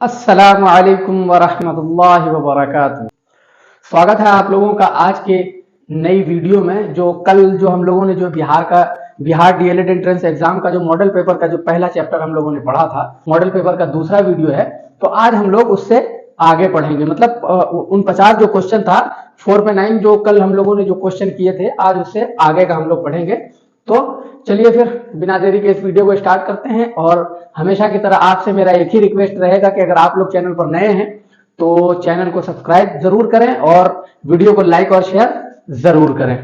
अस्सलामु अलैकुम वरहमतुल्लाहि वबरकातुहू। स्वागत है आप लोगों का आज के नई वीडियो में। जो कल जो हम लोगों ने जो बिहार डीएलएड एंट्रेंस एग्जाम का जो मॉडल पेपर का जो पहला चैप्टर हम लोगों ने पढ़ा था, मॉडल पेपर का दूसरा वीडियो है। तो आज हम लोग उससे आगे पढ़ेंगे। मतलब उन 50 जो क्वेश्चन था 4 पे 9 जो कल हम लोगों ने जो क्वेश्चन किए थे, आज उससे आगे का हम लोग पढ़ेंगे। तो चलिए फिर बिना देरी के इस वीडियो को स्टार्ट करते हैं। और हमेशा की तरह आपसे मेरा एक ही रिक्वेस्ट रहेगा कि अगर आप लोग चैनल पर नए हैं तो चैनल को सब्सक्राइब जरूर करें और वीडियो को लाइक और शेयर जरूर करें।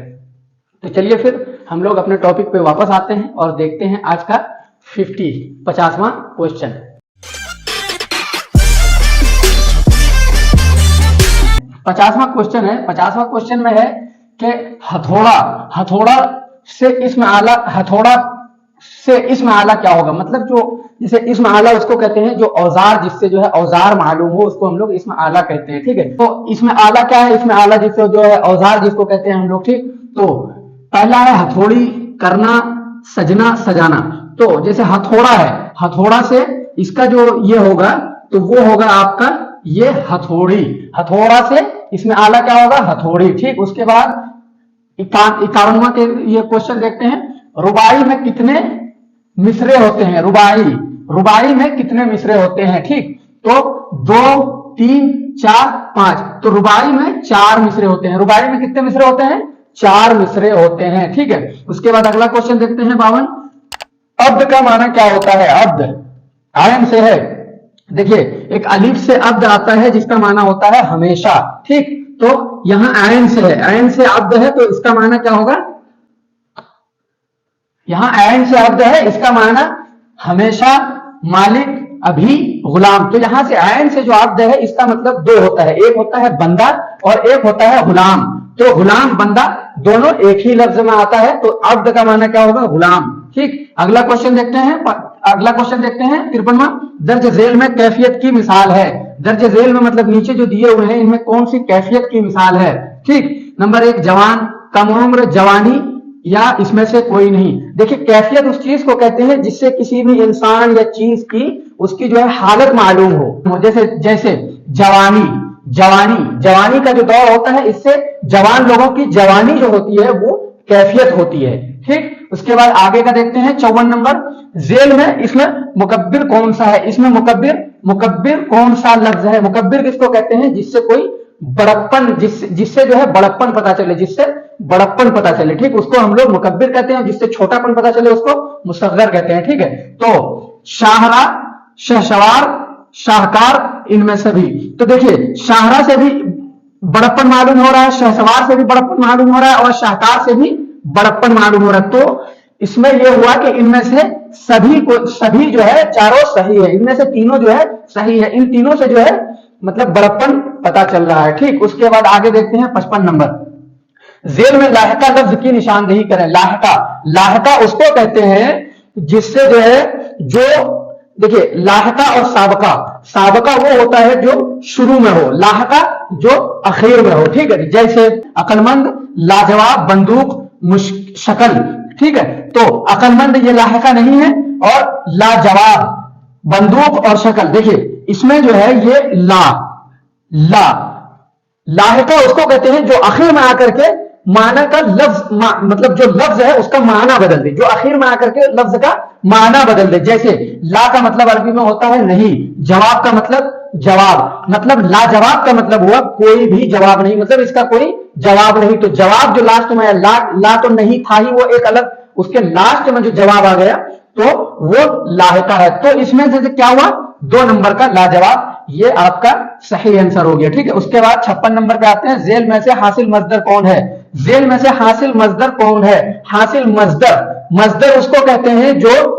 तो चलिए फिर हम लोग अपने टॉपिक पे वापस आते हैं और देखते हैं आज का 50वां क्वेश्चन। 50वां क्वेश्चन है। 50वां क्वेश्चन में है कि हथौड़ा से इसमें आला क्या होगा। मतलब जो जिसे इसमें आला उसको कहते हैं जो औजार, जिससे जो है औजार मालूम हो उसको हम लोग इसमें आला कहते हैं। ठीक है, तो इसमें आला क्या है? इसमें आला जिससे जो है औजार जिसको कहते हैं हम लोग। ठीक, तो पहला है हथौड़ी, करना, सजना, सजाना। तो जैसे हथौड़ा है, हथौड़ा से इसका जो ये होगा तो वो होगा आपका ये हथौड़ी। हथौड़ा से इसमें आला क्या होगा? हथौड़ी। ठीक, उसके बाद 51वां के ये क्वेश्चन देखते हैं। रुबाई में कितने मिसरे होते हैं? रुबाई में कितने मिसरे होते हैं? ठीक, तो 2, 3, 4, 5। तो रुबाई में 4 मिसरे होते हैं। रुबाई में कितने मिसरे होते हैं? 4 मिसरे होते हैं। ठीक है, उसके बाद अगला क्वेश्चन देखते हैं 52। अब्द का माना क्या होता है? अब्द आयन से है। देखिए एक अलिफ से अब्द आता है जिसका माना होता है हमेशा। ठीक, तो यहां आयन से है, आयन से अब्द है तो इसका माना क्या होगा? यहां आयन से अब्द है, इसका माना हमेशा, मालिक, अभी, गुलाम। तो यहां से आयन से जो अब्द है इसका मतलब 2 होता है। एक होता है बंदा और एक होता है गुलाम। तो गुलाम बंदा दोनों एक ही लफ्ज में आता है, तो अब्द का माना क्या होगा? गुलाम। ठीक, अगला क्वेश्चन देखते हैं। 53वां। दर्ज झेल में कैफियत की मिसाल है। दर्ज झेल में मतलब नीचे जो दिए हुए हैं इनमें कौन सी कैफियत की मिसाल है? ठीक, नंबर 1 जवान, कम उम्र, जवानी या इसमें से कोई नहीं। देखिए कैफियत उस चीज को कहते हैं जिससे किसी भी इंसान या चीज की उसकी जो है हालत मालूम हो। जैसे जवानी का जो दौर होता है, इससे जवान लोगों की जवानी जो होती है वो कैफियत होती है। ठीक, उसके बाद आगे का देखते हैं 54 नंबर। जेल में इसमें मुकब्बिर कौन सा है? इसमें मुकब्बिर कौन सा लफ्ज है? मुकब्बिर किसको कहते हैं? जिससे कोई बड़प्पन, जिससे जो है बड़प्पन पता चले, जिससे बड़प्पन पता चले। ठीक, उसको हम लोग मुकब्बिर कहते हैं। जिससे छोटापन पता चले उसको मुसग्गर कहते हैं। ठीक है, तो शाहरा, शहसवार, शाहकार, इनमें से भी। तो देखिए शाहरा से भी बड़प्पन मालूम हो रहा है, शहसवार से भी बड़प्पन मालूम हो रहा है और शाहकार से भी बड़प्पन मालूम हो रहा है। तो इसमें यह हुआ कि इनमें से सभी जो है चारों सही है। इनमें से तीनों जो है सही है। इन तीनों से जो है मतलब बड़प्पन पता चल रहा है। ठीक, उसके बाद आगे देखते हैं 55 नंबर। जेल में लाहिका लफ्ज की निशानदेही करें। लाहिका उसको कहते हैं जिससे जो है देखिए लाहिका और साबका वो होता है जो शुरू में हो, लाहिका जो आखिर में हो। ठीक है, जैसे अक्लमंद, लाजवाब, बंदूक, शक्ल। ठीक है, तो अक्लमंद ये लाहिका नहीं है और लाजवाब, बंदूक और शक्ल। देखिए इसमें जो है ये लाहिका उसको कहते हैं जो आखिर में आकर के माना का लफ्ज मतलब जो लफ्ज है उसका माना बदल दे, जो आखिर में आकर के लफ्ज का माना बदल दे। जैसे ला का मतलब अरबी में होता है नहीं, जवाब का मतलब जवाब, मतलब लाजवाब का मतलब हुआ कोई भी जवाब नहीं, मतलब इसका कोई जवाब नहीं। तो जवाब जो लास्ट में है, ला तो नहीं था ही, वो एक अलग, उसके लास्ट में जो जवाब आ गया तो वो लाहिका है। तो इसमें से क्या हुआ? 2 नंबर का लाजवाब, ये आपका सही आंसर हो गया। ठीक है, उसके बाद 56 नंबर पे आते हैं। जेल में से हासिल मजदर कौन है? जेल में से हासिल मजदर कौन है? हासिल मजदर उसको कहते हैं जो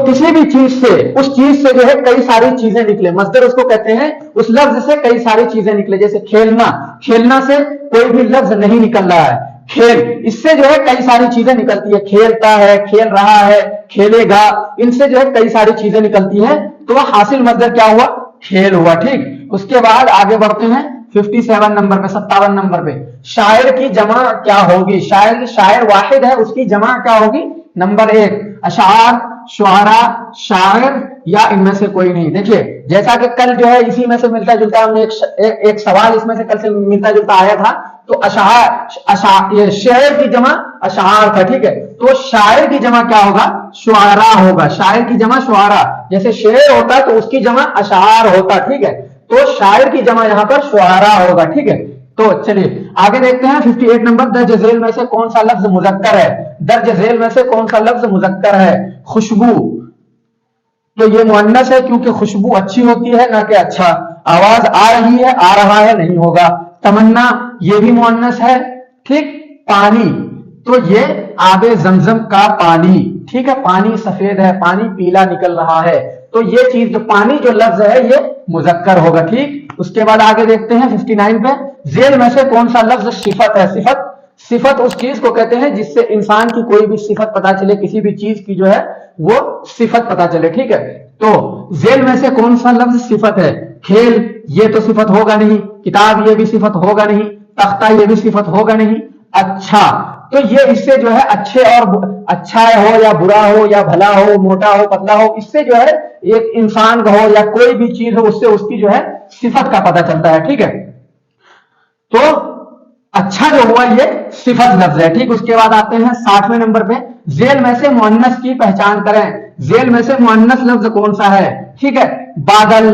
किसी भी चीज से, उस चीज से जो है कई सारी चीजें निकले। मजदर उसको कहते हैं उस लफ्ज से कई सारी चीजें निकले। जैसे खेलना से कोई भी लफ्ज नहीं निकल रहा है। खेल, इससे जो है कई सारी चीजें निकलती है। खेलता है, खेल रहा है, खेलेगा, इनसे जो है कई सारी चीजें निकलती हैं। तो वह हासिल मजदर क्या हुआ? खेल हुआ। ठीक, उसके बाद आगे बढ़ते हैं 57 नंबर पे, 57 नंबर पे। शायर की जमा क्या होगी? शायर वाहिद है, उसकी जमा क्या होगी? नंबर 1 अशार, शुआरा, शायर या इनमें से कोई नहीं। देखिए जैसा कि कल जो है इसी में से मिलता जुलता हमने एक सवाल इसमें से कल से मिलता जुलता आया था, तो ये शेर की जमा अशआर था, ठीक है। तो शायर की जमा क्या होगा, शुआरा होगा। शायर की जमा शुआरा, जैसे शेर होता तो उसकी जमा अशआर होता, ठीक है। तो शायर की जमा यहाँ पर शुआरा होगा, ठीक है। तो चलिए आगे देखते हैं 58 नंबर, दर्ज झेल में से कौन सा लफ्ज मुजक्कर है। दर्ज झेल में से कौन सा लफ्ज मुजक्कर है। खुशबू, तो ये मुअन्नस है क्योंकि खुशबू अच्छी होती है ना कि अच्छा। आवाज आ रही है, आ रहा है नहीं होगा। तमन्ना, ये भी मुअन्नस है, ठीक। पानी, तो ये आबे जमजम का पानी, ठीक है। पानी सफेद है, पानी पीला निकल रहा है, तो ये चीज जो पानी जो लफ्ज है ये मुजक्कर होगा, ठीक। उसके बाद आगे देखते हैं 59 पे, जेल में से कौन सा लफ्ज सिफत है। सिफत, सिफत उस चीज को कहते हैं जिससे इंसान की कोई भी सिफत पता चले, किसी भी चीज की जो है वो सिफत पता चले, ठीक है। तो जेल में से कौन सा लफ्ज सिफत है। खेल, ये तो सिफत होगा नहीं। किताब, ये भी सिफत होगा नहीं। तख्ता, ये भी सिफत होगा नहीं। अच्छा, तो ये इससे जो है अच्छे और अच्छा हो या बुरा हो या भला हो, मोटा हो पतला हो, इससे जो है एक इंसान का हो या कोई भी चीज हो, उससे उसकी जो है सिफत का पता चलता है, ठीक है। तो अच्छा जो हुआ ये सिफत लफ्ज है, ठीक। उसके बाद आते हैं 60वें नंबर पे, जेल में से मुअन्नस की पहचान करें। जेल में से मुअन्नस लफ्ज कौन सा है, ठीक है। बादल,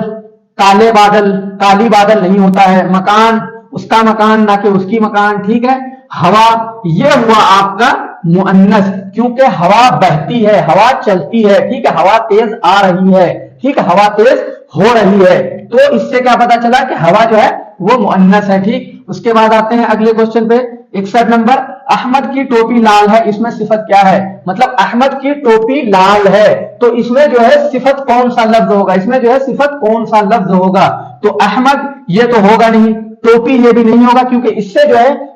काले बादल, काली बादल नहीं होता है। मकान, उसका मकान ना कि उसकी मकान, ठीक है। हवा, ये हुआ आपका मुअन्नस क्योंकि हवा बहती है, हवा चलती है, ठीक है। हवा तेज आ रही है, ठीक है, हवा तेज हो रही है, तो इससे क्या पता चला कि हवा जो है वो मुअन्नस है, ठीक। उसके बाद आते हैं अगले क्वेश्चन पे 61 नंबर, अहमद की टोपी लाल है, इसमें सिफत क्या है। मतलब अहमद की टोपी लाल है, तो इसमें जो है सिफत कौन सा लफ्ज होगा। इसमें जो है सिफत कौन सा लफ्ज होगा। तो अहमद ये तो होगा नहीं, टोपी ये भी नहीं होगा क्योंकि इससे जो है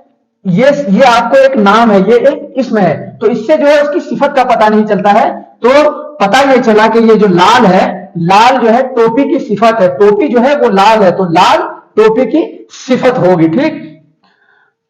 ये आपको एक नाम है, ये एक इसम है, तो इससे जो है उसकी सिफत का पता नहीं चलता है। तो पता ये चला कि ये जो लाल है, लाल जो है टोपी की सिफत है। टोपी जो है वो लाल है, तो लाल टोपी की सिफत होगी, ठीक।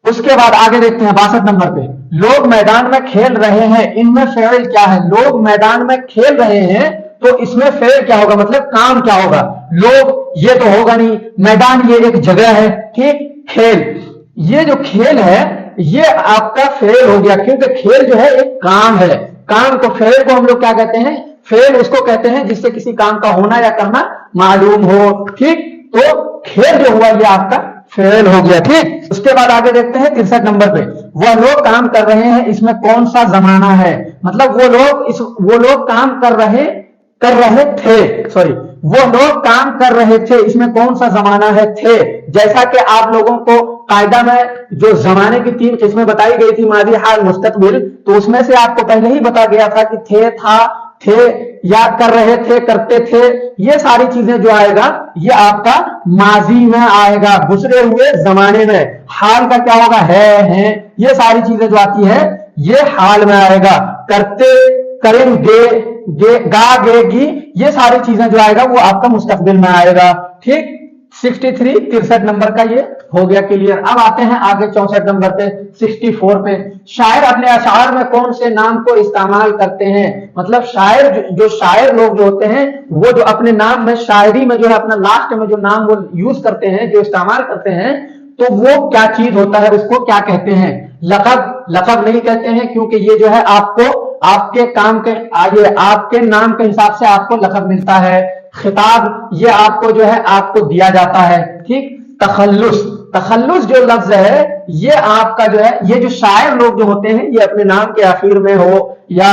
उसके बाद आगे देखते हैं 62 नंबर पे, लोग मैदान में खेल रहे हैं, इनमें फेल क्या है। लोग मैदान में खेल रहे हैं, तो इसमें फेल क्या होगा, मतलब काम क्या होगा। लोग ये तो होगा नहीं, मैदान ये एक जगह है, ठीक। खेल, ये जो खेल है ये आपका फेल हो गया क्योंकि खेल जो है एक काम है। काम को, फेल को हम लोग क्या कहते हैं, फेल उसको कहते हैं जिससे किसी काम का होना या करना मालूम हो, ठीक। तो खेल जो हुआ ये आपका फेल हो गया, ठीक। उसके बाद आगे देखते हैं 63 नंबर पे, वह लोग काम कर रहे हैं, इसमें कौन सा जमाना है। मतलब वो लोग काम कर रहे थे, सॉरी, वो लोग काम कर रहे थे, इसमें कौन सा जमाना है, थे। जैसा कि आप लोगों को कायदा में जो जमाने की 3 किस्में बताई गई थी, माजी, हाल, मुस्तकबिल, तो उसमें से आपको पहले ही बता गया था कि थे, था, थे, या कर रहे थे, करते थे, ये सारी चीजें जो आएगा ये आपका माजी में आएगा, गुजरे हुए जमाने में। हाल का क्या होगा, है, ये सारी चीजें जो आती है ये हाल में आएगा। करते, करेंगे, गा, गेगी, ये सारी चीजें जो आएगा वो आपका मुस्तकबिल में आएगा, ठीक। 63 नंबर का ये हो गया क्लियर। अब आते हैं आगे 64 नंबर पे, 64 पे, शायर अपने अशार में कौन से नाम को इस्तेमाल करते हैं। मतलब शायर जो शायर लोग जो होते हैं वो जो अपने नाम में शायरी में जो है अपना लास्ट में जो नाम वो यूज करते हैं, जो इस्तेमाल करते हैं, तो वो क्या चीज होता है, उसको क्या कहते हैं। लक़ब, लक़ब नहीं कहते हैं क्योंकि ये जो है आपको आपके काम के आगे आपके नाम के हिसाब से आपको लक़ब मिलता है। खिताब, ये आपको जो है आपको दिया जाता है, ठीक। तखल्लुस, तखल्लुस जो लफ्ज है ये आपका जो है, ये जो शायर लोग जो होते हैं ये अपने नाम के आखिर में हो या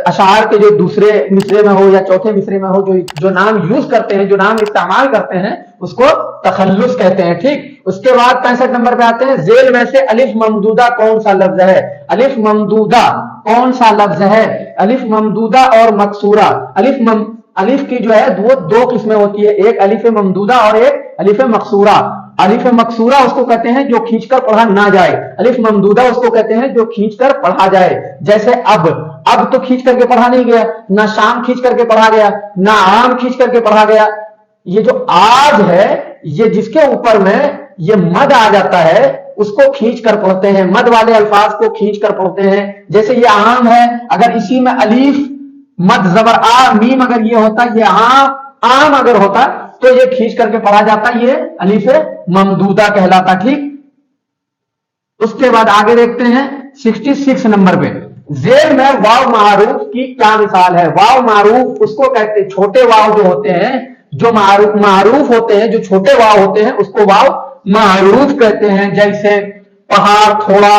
अशार के जो दूसरे मिसरे में हो या चौथे मिसरे में हो, जो नाम यूज करते हैं, जो नाम इस्तेमाल करते हैं, उसको तखल्लुस कहते हैं, ठीक। उसके बाद 65 नंबर पे आते हैं, जेल में से अलिफ ममदूदा कौन सा लफ्ज है। अलिफ ममदूदा कौन सा लफ्ज है। अलिफ ममदूदा और मकसूरा, अलिफ की जो है वो 2 किस्में होती है, एक अलिफ ममदूदा और एक अलिफ मकसूरा। अलिफ मकसूरा उसको कहते हैं जो खींचकर पढ़ा ना जाए, अलिफ ममदूदा उसको कहते हैं जो खींचकर पढ़ा जाए। जैसे अब तो खींच करके पढ़ा नहीं गया, ना शाम खींच करके पढ़ा गया, ना आम खींच करके पढ़ा गया। ये जो आज है ये जिसके ऊपर में ये मद आ जाता है उसको खींच कर पढ़ते हैं, मद वाले अल्फाज को खींच कर पढ़ते हैं। जैसे ये आम है, अगर इसी में अलीफ मद जबर आ, मीम अगर ये होता, ये आम अगर होता तो ये खींच करके पढ़ा जाता, ये अलीफ ममदूदा कहलाता। ठीक, उसके बाद आगे देखते हैं 66 नंबर पे, जेल में वाव मारूफ की क्या मिसाल है। वाव मारूफ उसको कहते हैं, छोटे वाव जो होते हैं, जो मारूफ होते हैं, जो छोटे वाव होते हैं उसको वाव मारूफ कहते हैं। जैसे पहाड़, थोड़ा,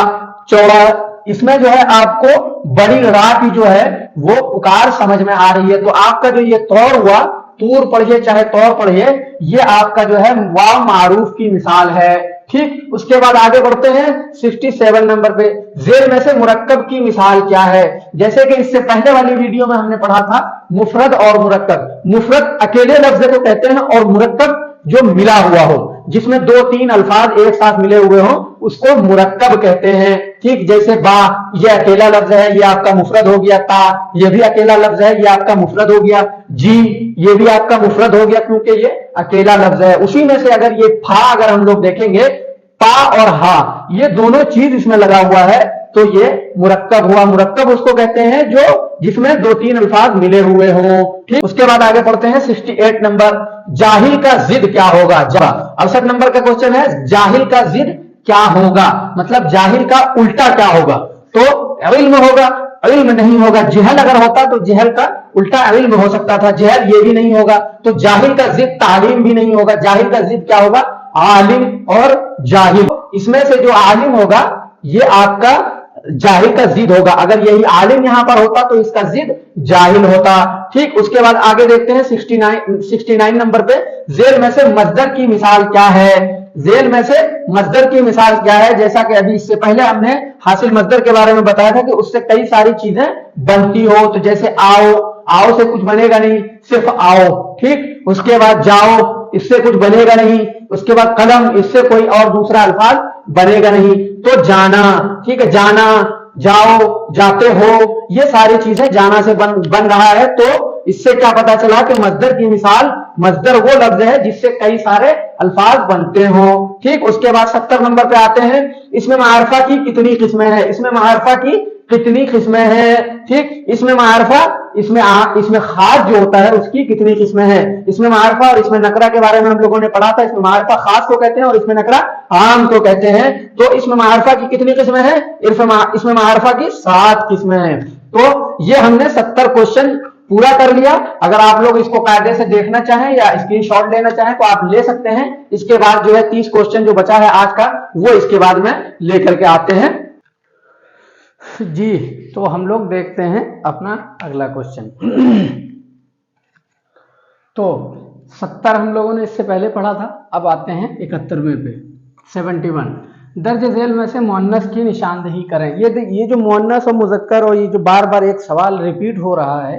चौड़ा, इसमें जो है आपको बड़ी रा की जो है वो पुकार समझ में आ रही है, तो आपका जो ये तौर हुआ, तूर पढ़िए चाहे तौर पढ़िए, ये आपका जो है वाव मारूफ की मिसाल है। ठीक, उसके बाद आगे बढ़ते हैं 67 नंबर पे, जेल में से मुरक्कब की मिसाल क्या है। जैसे कि इससे पहले वाली वीडियो में हमने पढ़ा था मुफरद और मुरक्कब। मुफरद अकेले लफ्ज को कहते हैं और मुरक्कब जो मिला हुआ हो, जिसमें 2-3 अल्फाज एक साथ मिले हुए हो, उसको मुरक्कब कहते हैं। ठीक, जैसे बा, ये अकेला लफ्ज है, ये आपका मुफरद हो गया। ता, ये भी अकेला लफ्ज है, ये आपका मुफरद हो गया। जी, ये भी आपका मुफरद हो गया क्योंकि ये अकेला लफ्ज है। उसी में से अगर ये फा अगर हम लोग देखेंगे, पा और हा, ये दोनों चीज इसमें लगा हुआ है, तो ये मुरक्कब हुआ। मुरक्कब उसको कहते हैं जो जिसमें 2-3 अल्फाज मिले हुए हो। ठीक, उसके बाद आगे पढ़ते हैं 68 नंबर, जाहिल का जिद क्या होगा। 68 नंबर का क्वेश्चन है, जाहिल का जिद क्या होगा, मतलब जाहिल का उल्टा क्या होगा। तो इल्म होगा, इल्म नहीं होगा। जहल अगर होता तो जहल का उल्टा इल्म हो सकता था, जहल ये भी नहीं होगा। तो जाहिल का जिद तालीम भी नहीं होगा। जाहिल का जिद क्या होगा, आलिम और जाहिल। इसमें से जो आलिम होगा ये आपका जाहिल का जिद होगा। अगर यही आलिम यहां पर होता तो इसका जिद जाहिल होता। ठीक, उसके बाद आगे देखते हैं 69 नंबर पे, जेल में से मस्दर की मिसाल क्या है। जेल में से मस्दर की मिसाल क्या है, जैसा कि अभी इससे पहले हमने हासिल मस्दर के बारे में बताया था कि उससे कई सारी चीजें बनती हो। तो जैसे आओ, आओ से कुछ बनेगा नहीं, सिर्फ आओ। ठीक, उसके बाद जाओ, इससे कुछ बनेगा नहीं। उसके बाद कलम, इससे कोई और दूसरा अल्फाज बनेगा नहीं। तो जाना, ठीक है, जाना, जाओ, जाते हो, ये सारी चीजें जाना से बन रहा है। तो इससे क्या पता चला कि मस्दर की मिसाल, मस्दर वो लफ्ज है जिससे कई सारे अल्फाज बनते हो। ठीक, उसके बाद 70 नंबर पे आते हैं, इसमें मारिफा की कितनी किस्में हैं। इसमें मारिफा की कितनी किस्में हैं। ठीक, इसमें मारिफा, इसमें खास जो होता है उसकी कितनी किस्में हैं। इसमें मारिफा और इसमें नकरा के बारे में हम लोगों ने पढ़ा था। इसमें मारिफा खास को कहते हैं और इसमें नकरा आम को कहते हैं। तो इसमें मारिफा की कितनी किस्में हैं, इसमें मारिफा की 7 किस्में हैं। तो ये हमने 70 क्वेश्चन पूरा कर लिया। अगर आप लोग इसको कायदे से देखना चाहें या स्क्रीनशॉट लेना चाहें तो आप ले सकते हैं। इसके बाद जो है 30 क्वेश्चन जो बचा है आज का, वो इसके बाद में लेकर के आते हैं जी। तो हम लोग देखते हैं अपना अगला क्वेश्चन। तो 70 हम लोगों ने इससे पहले पढ़ा था। अब आते हैं 71वें पे, 71, दर्ज झेल में से मुअन्नस की निशानदेही करें। ये जो मुअन्नस और मुज़क्कर और ये जो बार बार एक सवाल रिपीट हो रहा है,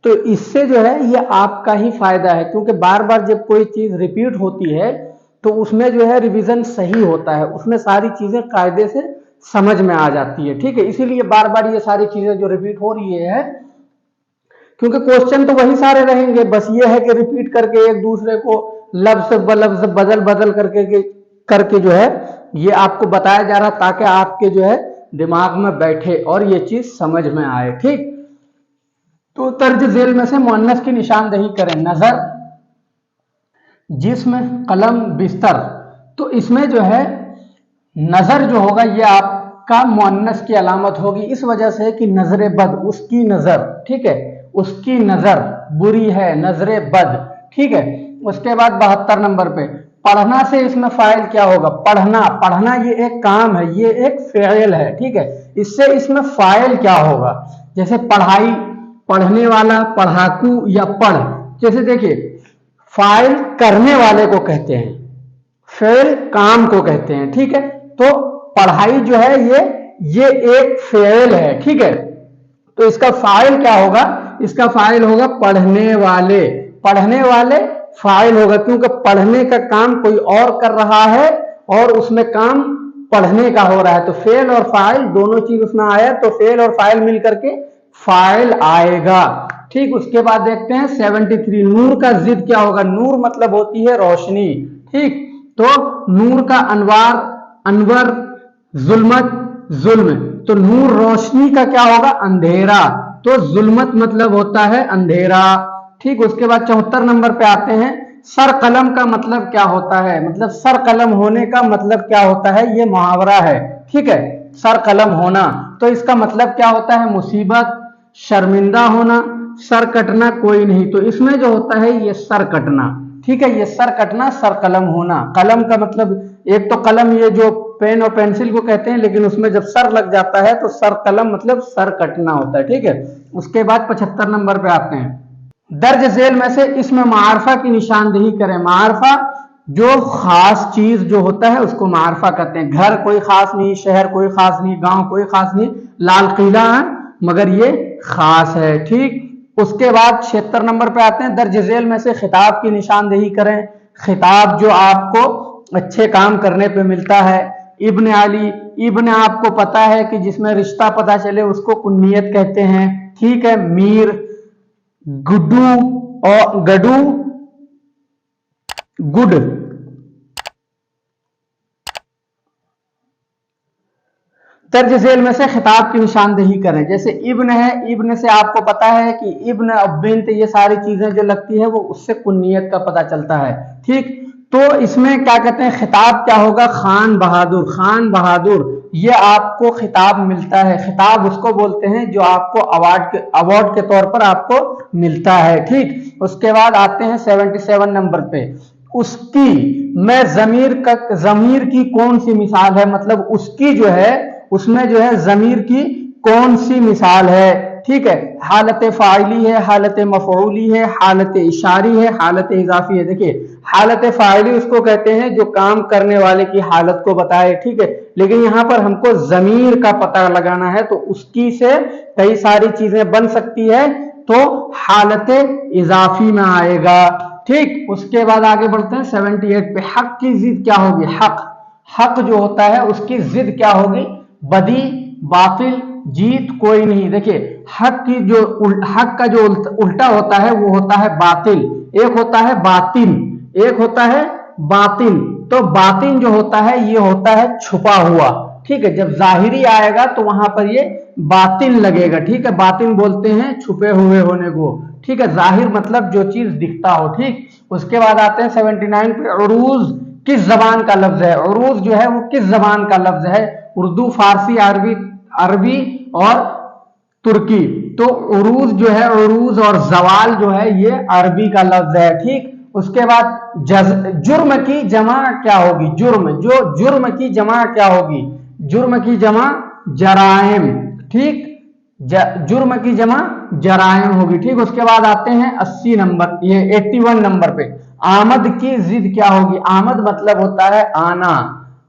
तो इससे जो है ये आपका ही फायदा है, क्योंकि बार बार जब कोई चीज रिपीट होती है तो उसमें जो है रिवीजन सही होता है, उसमें सारी चीजें कायदे से समझ में आ जाती है। ठीक है, इसीलिए बार बार ये सारी चीजें जो रिपीट हो रही है, क्योंकि क्वेश्चन तो वही सारे रहेंगे, बस ये है कि रिपीट करके एक दूसरे को लफ्ज बलफ्ज बदल करके जो है ये आपको बताया जा रहा, ताकि आपके जो है दिमाग में बैठे और ये चीज समझ में आए। ठीक, तो तर्ज झेल में से मुअन्नस की निशानदेही करें। नजर, जिस्म, कलम, बिस्तर। तो इसमें जो है नजर जो होगा ये आपका मुअन्नस की अलामत होगी, इस वजह से कि नजरे बद, उसकी नजर, ठीक है, उसकी नजर बुरी है, नजरे बद। ठीक है, उसके बाद 72 नंबर पे, पढ़ना से इसमें फाइल क्या होगा। पढ़ना, पढ़ना ये एक काम है, ये एक फेल है। ठीक है, इससे इसमें फाइल क्या होगा, जैसे पढ़ाई, पढ़ने वाला, पढ़ाकू या पढ़। जैसे देखिए, फाइल करने वाले को कहते हैं, फेल काम को कहते हैं। ठीक है, तो पढ़ाई जो है ये एक फेल है। ठीक है, तो इसका फाइल क्या होगा, इसका फाइल होगा पढ़ने वाले। पढ़ने वाले फाइल होगा, क्योंकि पढ़ने का काम कोई और कर रहा है और उसमें काम पढ़ने का हो रहा है। तो फेल और फाइल दोनों चीज उसमें आया, तो फेल और फाइल मिल करके फाइल आएगा। ठीक, उसके बाद देखते हैं 73, नूर का जिद क्या होगा। नूर मतलब होती है रोशनी। ठीक, तो नूर का अनवार, अनवर, जुल्मत, जुल्म। तो नूर रोशनी का क्या होगा, अंधेरा। तो जुल्मत मतलब होता है अंधेरा। ठीक, उसके बाद 74 नंबर पे आते हैं, सर कलम का मतलब क्या होता है, मतलब सर कलम होने का मतलब क्या होता है, ये मुहावरा है। ठीक है, सर कलम होना, तो इसका मतलब क्या होता है, मुसीबत, शर्मिंदा होना, सर कटना कोई नहीं, तो इसमें जो होता है ये सर कटना। ठीक है, ये सर कटना, सर कलम होना। कलम का मतलब एक तो कलम ये जो पेन और पेंसिल को कहते हैं, लेकिन उसमें जब सर लग जाता है तो सर कलम मतलब सर कटना होता है। ठीक है, उसके बाद 75 नंबर पे आते हैं, दर्ज झेल में से इसमें मारफा की निशानदेही करें। मारफा जो खास चीज जो होता है उसको मारफा कहते हैं। घर कोई खास नहीं, शहर कोई खास नहीं, गांव कोई खास नहीं, लाल किला है मगर ये खास है। ठीक, उसके बाद 76 नंबर पे आते हैं, दर्ज झेल में से खिताब की निशानदेही करें। खिताब जो आपको अच्छे काम करने पे मिलता है। इब्न अली, इब्न आपको पता है कि जिसमें रिश्ता पता चले उसको कुन्नियत कहते हैं। ठीक है, मीर, गुड्डू और गडू, गुड। दर्ज झेल में से खिताब की निशानदेही करें। जैसे इब्न है, इब्न से आपको पता है कि इब्न और बिन्त ये सारी चीजें जो लगती है वो उससे कुन्नियत का पता चलता है। ठीक, तो इसमें क्या कहते हैं, खिताब क्या होगा, खान बहादुर। खान बहादुर ये आपको खिताब मिलता है। खिताब उसको बोलते हैं जो आपको अवार्ड के तौर पर आपको मिलता है। ठीक, उसके बाद आते हैं 77 नंबर पे, उसकी में जमीर की कौन सी मिसाल है, मतलब उसकी जो है उसमें जो है जमीर की कौन सी मिसाल है। ठीक है, हालत फाइली है, हालत मफऊली है, हालत इशारी है, हालत इजाफी है। देखिए, हालत फाइली उसको कहते हैं जो काम करने वाले की हालत को बताए। ठीक है, लेकिन यहां पर हमको जमीर का पता लगाना है, तो उसकी से कई सारी चीजें बन सकती है, तो हालत इजाफी में आएगा। ठीक, उसके बाद आगे बढ़ते हैं 78 पे, हक की जिद क्या होगी। हक, हक जो होता है उसकी जिद क्या होगी, बदी, बातिल, जीत कोई नहीं। देखिए, हक की जो हक का जो उल्टा होता है वो होता है बातिल। एक होता है बातिन, एक होता है बातिन। तो बातिन जो होता है ये होता है छुपा हुआ। ठीक है, जब जाहिरी आएगा तो वहां पर ये बातिन लगेगा। ठीक है, बातिन बोलते हैं छुपे हुए होने को। ठीक है, जाहिर मतलब जो चीज दिखता हो। ठीक, उसके बाद आते हैं 79 पे, उरूज किस जबान का लफ्ज है। उरूज जो है वो किस जबान का लफ्ज है, उर्दू, फारसी, अरबी और तुर्की। तो उरूज जो है, उरूज और जवाल जो है ये अरबी का लफ्ज है। ठीक, उसके बाद जुर्म की जमा क्या होगी, जुर्म की जमा क्या होगी, जुर्म की जमा जराइम। ठीक, जुर्म की जमा जराइम होगी। ठीक, उसके बाद आते हैं 80 नंबर, ये 81 नंबर पे, आमद की जिद क्या होगी। आमद मतलब होता है आना,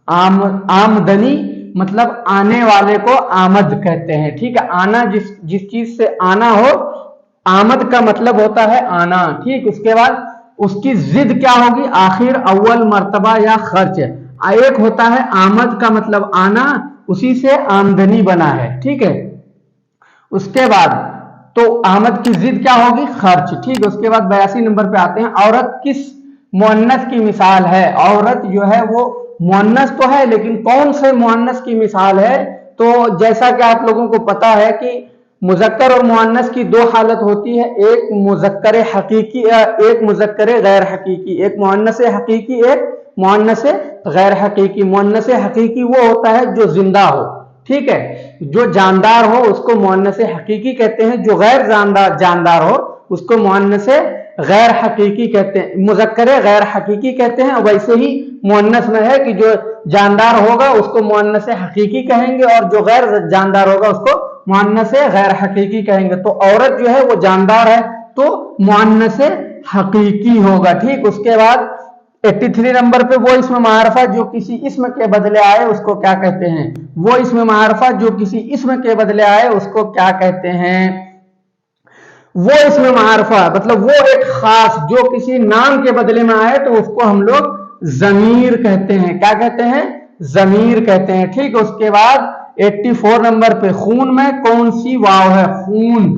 आमदनी मतलब आने वाले को आमद कहते हैं। ठीक है, आना जिस चीज से आना हो, आमद का मतलब होता है आना। ठीक, उसके बाद उसकी जिद क्या होगी, आखिर, अव्वल, मर्तबा या खर्च। एक होता है आमद का मतलब आना, उसी से आमदनी बना है। ठीक है, उसके बाद तो आमद की जिद क्या होगी, खर्च। ठीक, उसके बाद 82 नंबर पे आते हैं, औरत किस मुअन्नस की मिसाल है। औरत जो है वो मुअन्नस तो है, लेकिन कौन से मुअन्नस की मिसाल है, तो जैसा कि आप लोगों को पता है कि मुजक्कर और मुअन्नस की दो हालत होती है, एक मुजक्कर हकीकी, एक मुजक्कर गैर हकीकी, एक मुअन्नस हकीकी, एक मुअन्नस गैर हकीकी। मुअन्नस हकीकी वो होता है जो जिंदा हो। ठीक है, जो जानदार हो उसको मुअन्नस हकीकी कहते हैं, जो गैर जानदार हो उसको मुअन्नस गैर हकीकी कहते हैं, मुजक्कर गैर हकीकी कहते हैं। वैसे ही मुअन्नस में है कि जो जानदार होगा उसको मुअन्नस हकीकी कहेंगे, और जो गैर जानदार होगा उसको मुअन्नस गैर हकीकी कहेंगे। तो औरत जो है वो जानदार है तो मुअन्नस हकीकी होगा। ठीक, उसके बाद 83 नंबर पे, वो इसमें मारफा जो किसी इसम के बदले आए उसको क्या कहते हैं। वो इसमें मारफा जो किसी इसम के बदले आए उसको क्या कहते हैं। वो इसमें मारफा मतलब वो एक खास जो किसी नाम के बदले में आए तो उसको हम लोग जमीर कहते हैं। क्या कहते हैं, जमीर कहते हैं। ठीक, उसके बाद 84 नंबर पे, खून में कौन सी वाव है। खून,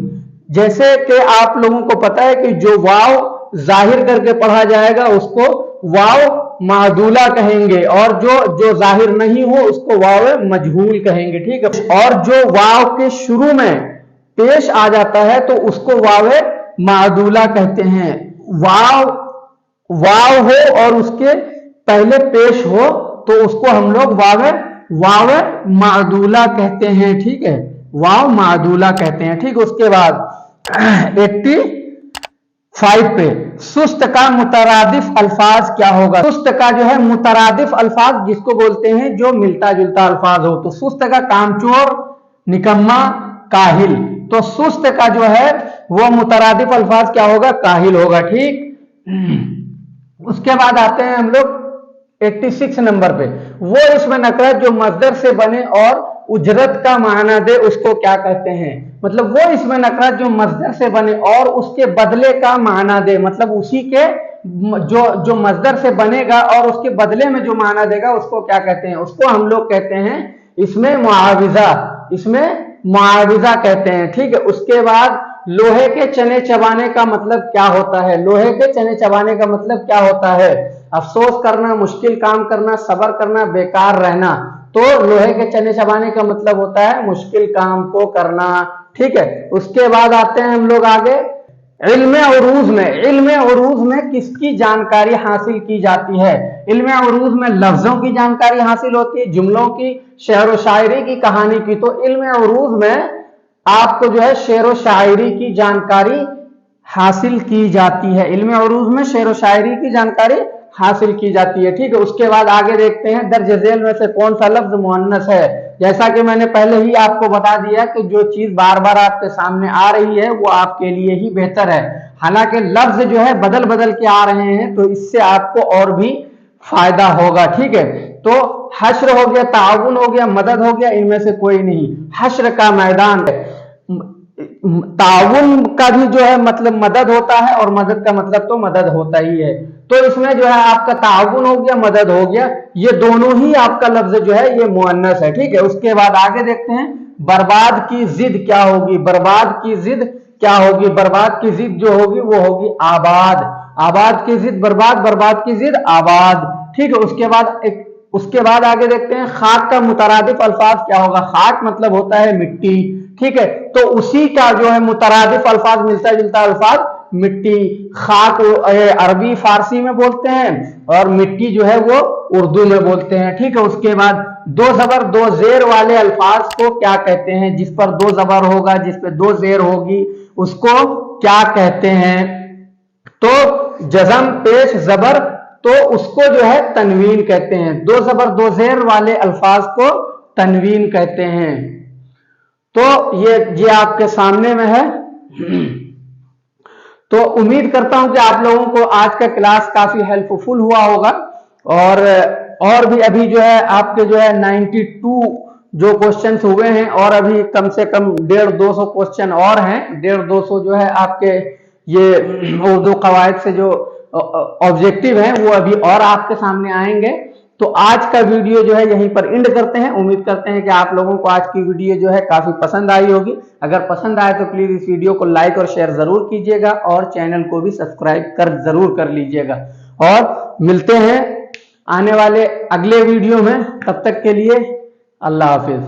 जैसे कि आप लोगों को पता है कि जो वाव जाहिर करके पढ़ा जाएगा उसको वाव मादूला कहेंगे, और जो जाहिर नहीं हो उसको वाव मजहूल कहेंगे। ठीक है, और जो वाव के शुरू में पेश आ जाता है तो उसको वावे मादूला कहते हैं। वाव हो और उसके पहले पेश हो तो उसको हम लोग वावे मादूला कहते हैं, ठीक है, वाव मादूला कहते हैं, ठीक। उसके बाद 85 पे सुस्त का मुतरादिफ अल्फाज क्या होगा। सुस्त का जो है मुतरादिफ अल्फाज जिसको बोलते हैं जो मिलता जुलता अल्फाज हो, तो सुस्त का कामचोर, निकम्मा, काहिल, तो सुस्त का जो है वो मुतरादिफ अल्फाज क्या होगा, काहिल होगा, ठीक। उसके बाद आते हैं हम लोग 86 नंबर पे, वो इसमें नकरत जो मजदर से बने और उजरत का माना दे उसको क्या कहते हैं। मतलब वो इसमें नकरत जो मजदर से बने और उसके बदले का माना दे, मतलब उसी के जो मजदर से बनेगा और उसके बदले में जो माना देगा उसको क्या कहते हैं, उसको हम लोग कहते हैं इसमें मुआविजा कहते हैं, ठीक है। उसके बाद लोहे के चने चबाने का मतलब क्या होता है। लोहे के चने चबाने का मतलब क्या होता है, अफसोस करना, मुश्किल काम करना, सब्र करना, बेकार रहना। तो लोहे के चने चबाने का मतलब होता है मुश्किल काम को करना, ठीक है। उसके बाद आते हैं हम लोग आगे इल्म उरूज में। इल्म उरूज में किसकी जानकारी हासिल की जाती है। इल्म उरूज में लफ्जों की जानकारी हासिल होती है, जुमलों की, शेर व शायरी की, कहानी की। तो इल्म उरूज में आपको जो है शेर व शायरी की जानकारी हासिल की जाती है। इल्म उरूज में शेर व शायरी की जानकारी हासिल की जाती है, ठीक है। उसके बाद आगे देखते हैं दर्ज झेल में से कौन सा लफ्ज मुअन्नस है। जैसा कि मैंने पहले ही आपको बता दिया कि जो चीज बार बार आपके सामने आ रही है वो आपके लिए ही बेहतर है। हालांकि लफ्ज जो है बदल बदल के आ रहे हैं तो इससे आपको और भी फायदा होगा, ठीक है। तो हश्र हो गया, ताउन हो गया, मदद हो गया, इनमें से कोई नहीं। हश्र का मैदान, ताउन का भी जो है मतलब मदद होता है और मदद का मतलब तो मदद होता ही है। तो इसमें जो है आपका ताउन हो गया, मदद हो गया, ये दोनों ही आपका लफ्ज जो है ये मुअन्नस है, ठीक है। उसके बाद आगे देखते हैं बर्बाद की जिद क्या होगी। बर्बाद की जिद क्या होगी। बर्बाद की जिद जो होगी वो होगी आबाद। आबाद की जिद बर्बाद, बर्बाद की जिद आबाद, ठीक है। उसके बाद आगे देखते हैं खाक का मुतरादिफ अल्फाज क्या होगा। खाक मतलब होता है मिट्टी, ठीक है। तो उसी का जो है मुतरादिफ अल्फाज, मिलता जुलता अल्फाज मिट्टी। खाक अरबी फारसी में बोलते हैं और मिट्टी जो है वो उर्दू में बोलते हैं, ठीक है। उसके बाद दो जबर दो जेर वाले अल्फाज को क्या कहते हैं। जिस पर दो जबर होगा, जिस पे दो जेर होगी उसको क्या कहते हैं। तो जज़म पेश जबर तो उसको जो है तनवीन कहते हैं। दो जबर दो जेर वाले अल्फाज को तनवीन कहते हैं। तो ये आपके सामने में है। तो उम्मीद करता हूं कि आप लोगों को आज का क्लास काफी हेल्पफुल हुआ होगा। और भी अभी जो है आपके जो है 92 जो क्वेश्चंस हुए हैं और अभी कम से कम 150-200 क्वेश्चन और हैं। 150-200 जो है आपके ये उर्दू कवायद से जो ऑब्जेक्टिव हैं वो अभी और आपके सामने आएंगे। तो आज का वीडियो जो है यहीं पर एंड करते हैं। उम्मीद करते हैं कि आप लोगों को आज की वीडियो जो है काफी पसंद आई होगी। अगर पसंद आए तो प्लीज इस वीडियो को लाइक और शेयर जरूर कीजिएगा और चैनल को भी सब्सक्राइब जरूर कर लीजिएगा। और मिलते हैं आने वाले अगले वीडियो में, तब तक के लिए अल्लाह हाफिज।